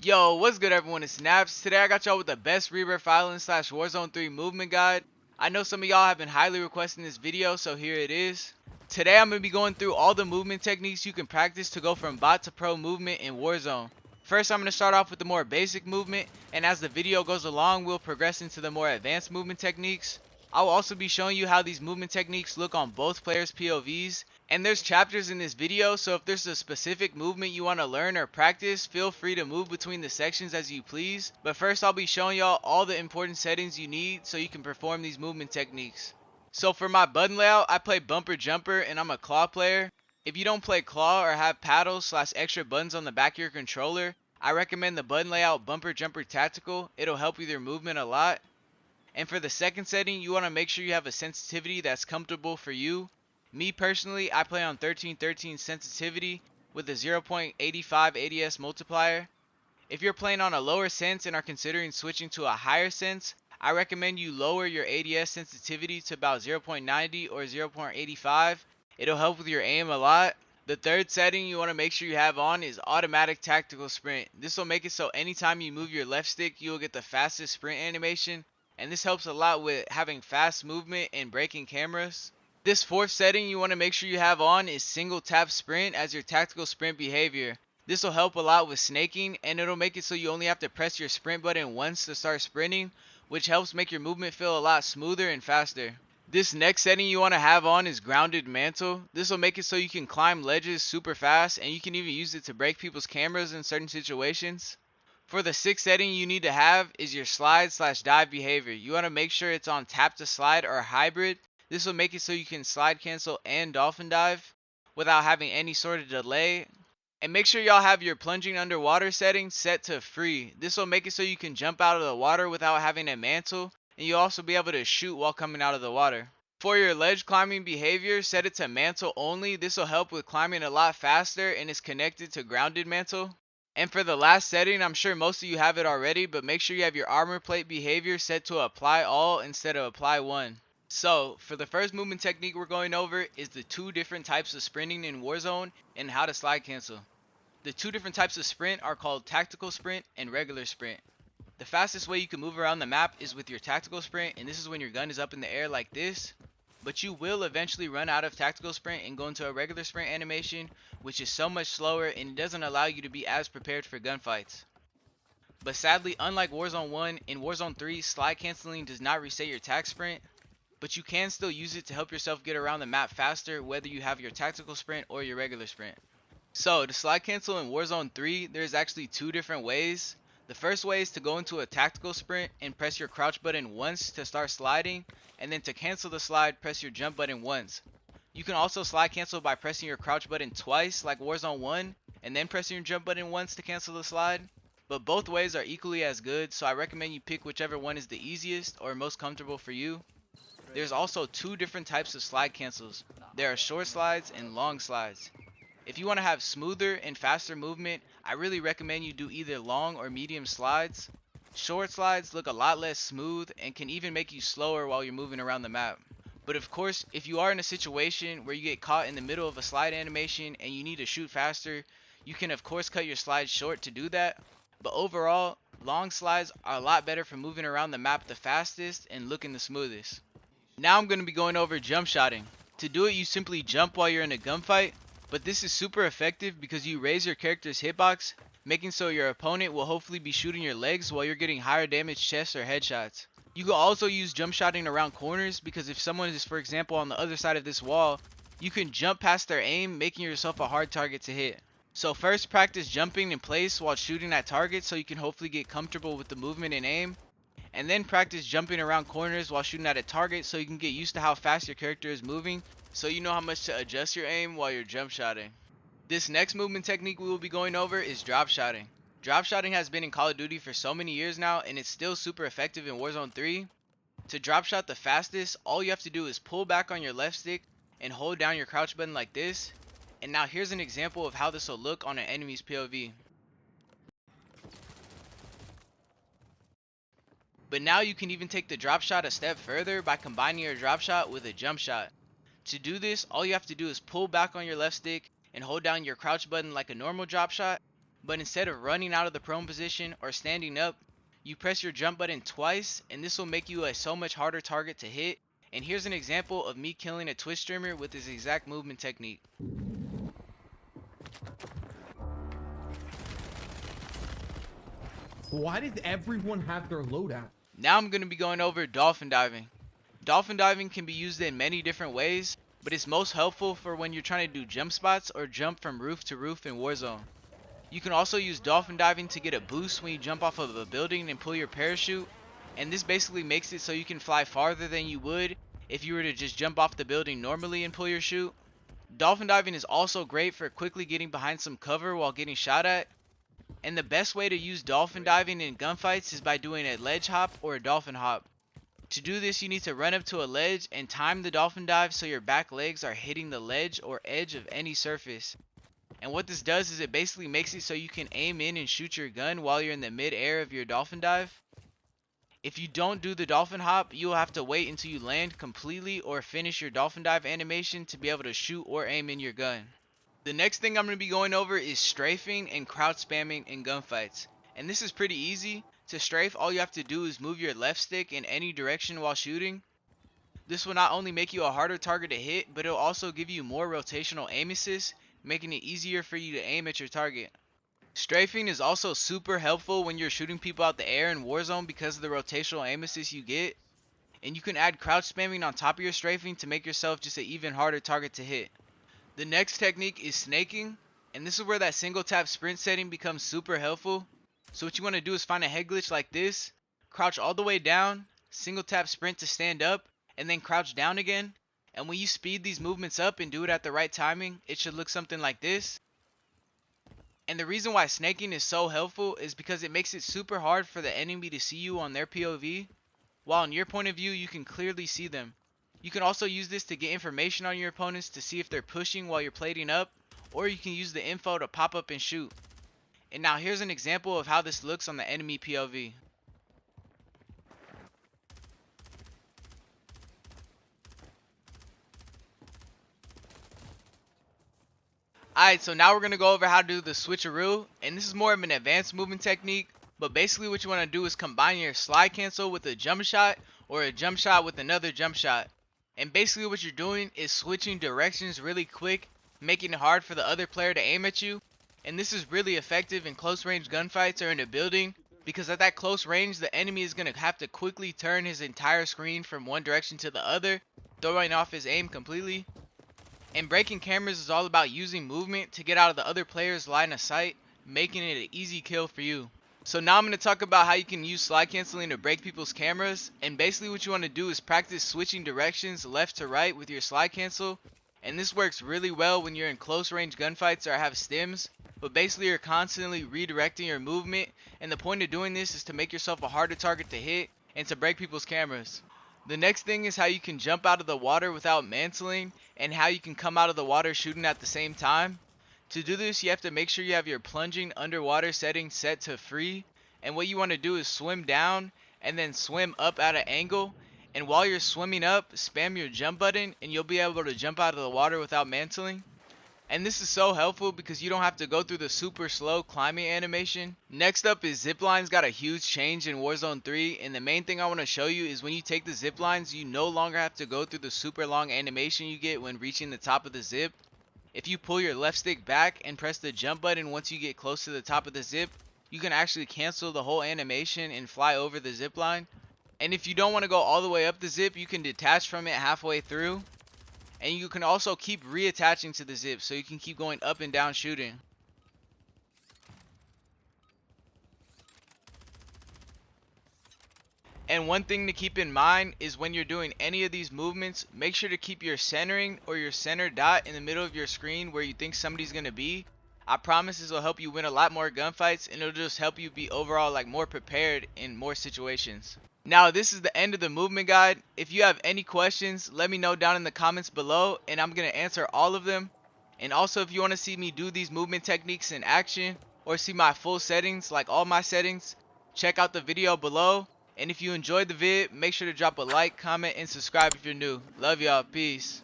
Yo, what's good everyone, it's Napzzzx. Today I got y'all with the best Rebirth Island / Warzone 3 movement guide. I know some of y'all have been highly requesting this video, so here it is. Today I'm going to be going through all the movement techniques you can practice to go from bot to pro movement in Warzone. First I'm going to start off with the more basic movement, and as the video goes along we'll progress into the more advanced movement techniques. I'll also be showing you how these movement techniques look on both players' POVs. And there's chapters in this video, so if there's a specific movement you want to learn or practice, feel free to move between the sections as you please. But first I'll be showing y'all all the important settings you need so you can perform these movement techniques. So for my button layout, I play bumper jumper and I'm a claw player. If you don't play claw or have paddles / extra buttons on the back of your controller, I recommend the button layout bumper jumper tactical. It'll help with your movement a lot. And for the second setting, you want to make sure you have a sensitivity that's comfortable for you. Me personally, I play on 1313 sensitivity with a 0.85 ADS multiplier. If you're playing on a lower sense and are considering switching to a higher sense, I recommend you lower your ADS sensitivity to about 0.90 or 0.85. It'll help with your aim a lot. The third setting you want to make sure you have on is automatic tactical sprint. This will make it so anytime you move your left stick, you will get the fastest sprint animation. And this helps a lot with having fast movement and breaking cameras. This fourth setting you want to make sure you have on is single tap sprint as your tactical sprint behavior. This will help a lot with snaking, and it'll make it so you only have to press your sprint button once to start sprinting, which helps make your movement feel a lot smoother and faster. This next setting you want to have on is grounded mantle. This will make it so you can climb ledges super fast, and you can even use it to break people's cameras in certain situations. For the sixth setting you need to have is your slide / dive behavior. You want to make sure it's on tap to slide or hybrid. This will make it so you can slide cancel and dolphin dive without having any sort of delay. And make sure y'all have your plunging underwater setting set to free. This will make it so you can jump out of the water without having a mantle, and you'll also be able to shoot while coming out of the water. For your ledge climbing behavior, set it to mantle only. This will help with climbing a lot faster and is connected to grounded mantle. And for the last setting, I'm sure most of you have it already, but make sure you have your armor plate behavior set to apply all instead of apply one. So, for the first movement technique we're going over is the two different types of sprinting in Warzone and how to slide cancel. The two different types of sprint are called tactical sprint and regular sprint. The fastest way you can move around the map is with your tactical sprint, and this is when your gun is up in the air like this. But you will eventually run out of tactical sprint and go into a regular sprint animation, which is so much slower and it doesn't allow you to be as prepared for gunfights. But sadly, unlike Warzone 1, in Warzone 3, slide canceling does not reset your tac sprint, but you can still use it to help yourself get around the map faster whether you have your tactical sprint or your regular sprint. So to slide cancel in Warzone 3, there's actually two different ways. The first way is to go into a tactical sprint and press your crouch button once to start sliding, and then to cancel the slide, press your jump button once. You can also slide cancel by pressing your crouch button twice like Warzone 1, and then pressing your jump button once to cancel the slide. But both ways are equally as good, so I recommend you pick whichever one is the easiest or most comfortable for you. There's also two different types of slide cancels. There are short slides and long slides. If you want to have smoother and faster movement, I really recommend you do either long or medium slides. Short slides look a lot less smooth and can even make you slower while you're moving around the map. But of course, if you are in a situation where you get caught in the middle of a slide animation and you need to shoot faster, you can of course cut your slides short to do that. But overall, long slides are a lot better for moving around the map the fastest and looking the smoothest. Now I'm going to be going over jump shotting. To do it, you simply jump while you're in a gunfight, but this is super effective because you raise your character's hitbox, making so your opponent will hopefully be shooting your legs while you're getting higher damage chests or headshots. You can also use jump shotting around corners because if someone is, for example, on the other side of this wall, you can jump past their aim, making yourself a hard target to hit. So first practice jumping in place while shooting at targets so you can hopefully get comfortable with the movement and aim. And then practice jumping around corners while shooting at a target so you can get used to how fast your character is moving, so you know how much to adjust your aim while you're jump shotting. This next movement technique we will be going over is drop shotting. Drop shotting has been in Call of Duty for so many years now and it's still super effective in Warzone 3. To drop shot the fastest, all you have to do is pull back on your left stick and hold down your crouch button like this. And now here's an example of how this will look on an enemy's POV. But now you can even take the drop shot a step further by combining your drop shot with a jump shot. To do this, all you have to do is pull back on your left stick and hold down your crouch button like a normal drop shot, but instead of running out of the prone position or standing up, you press your jump button twice, and this will make you a so much harder target to hit. And here's an example of me killing a Twitch streamer with this exact movement technique. Why did everyone have their loadout? Now I'm going to be going over Dolphin Diving. Dolphin Diving can be used in many different ways, but it's most helpful for when you're trying to do jump spots or jump from roof to roof in Warzone. You can also use Dolphin Diving to get a boost when you jump off of a building and pull your parachute, and this basically makes it so you can fly farther than you would if you were to just jump off the building normally and pull your chute. Dolphin Diving is also great for quickly getting behind some cover while getting shot at. And the best way to use dolphin diving in gunfights is by doing a ledge hop or a dolphin hop. To do this, you need to run up to a ledge and time the dolphin dive so your back legs are hitting the ledge or edge of any surface. And what this does is it basically makes it so you can aim in and shoot your gun while you're in the mid-air of your dolphin dive. If you don't do the dolphin hop, you will have to wait until you land completely or finish your dolphin dive animation to be able to shoot or aim in your gun. The next thing I'm going to be going over is strafing and crouch spamming in gunfights. And this is pretty easy. To strafe, all you have to do is move your left stick in any direction while shooting. This will not only make you a harder target to hit, but it will also give you more rotational aim assist, making it easier for you to aim at your target. Strafing is also super helpful when you're shooting people out the air in Warzone because of the rotational aim assist you get. And you can add crouch spamming on top of your strafing to make yourself just an even harder target to hit. The next technique is snaking, and this is where that single tap sprint setting becomes super helpful. So what you want to do is find a head glitch like this, crouch all the way down, single tap sprint to stand up, and then crouch down again. And when you speed these movements up and do it at the right timing, it should look something like this. And the reason why snaking is so helpful is because it makes it super hard for the enemy to see you on their POV, while in your point of view you can clearly see them. You can also use this to get information on your opponents to see if they're pushing while you're plating up, or you can use the info to pop up and shoot. And now here's an example of how this looks on the enemy POV. Alright, so now we're going to go over how to do the switcheroo, and this is more of an advanced movement technique, but basically what you want to do is combine your slide cancel with a jump shot, or a jump shot with another jump shot. And basically what you're doing is switching directions really quick, making it hard for the other player to aim at you. And this is really effective in close range gunfights or in a building, because at that close range the enemy is going to have to quickly turn his entire screen from one direction to the other, throwing off his aim completely. And breaking cameras is all about using movement to get out of the other player's line of sight, making it an easy kill for you. So now I'm going to talk about how you can use slide canceling to break people's cameras, and basically what you want to do is practice switching directions left to right with your slide cancel, and this works really well when you're in close range gunfights or have stims, but basically you're constantly redirecting your movement, and the point of doing this is to make yourself a harder target to hit and to break people's cameras. The next thing is how you can jump out of the water without mantling, and how you can come out of the water shooting at the same time. To do this, you have to make sure you have your plunging underwater setting set to free, and what you want to do is swim down and then swim up at an angle, and while you're swimming up, spam your jump button and you'll be able to jump out of the water without mantling. And this is so helpful because you don't have to go through the super slow climbing animation. Next up is Ziplines got a huge change in Warzone 3, and the main thing I want to show you is when you take the Ziplines, you no longer have to go through the super long animation you get when reaching the top of the zip. If you pull your left stick back and press the jump button once you get close to the top of the zip, you can actually cancel the whole animation and fly over the zipline. And if you don't want to go all the way up the zip, you can detach from it halfway through. And you can also keep reattaching to the zip so you can keep going up and down shooting. And one thing to keep in mind is when you're doing any of these movements, make sure to keep your centering or your center dot in the middle of your screen where you think somebody's going to be. I promise this will help you win a lot more gunfights, and it'll just help you be overall like more prepared in more situations. Now this is the end of the movement guide. If you have any questions, let me know down in the comments below and I'm going to answer all of them. And also if you want to see me do these movement techniques in action or see my full settings like all my settings, check out the video below. And if you enjoyed the vid, make sure to drop a like, comment, and subscribe if you're new. Love y'all. Peace.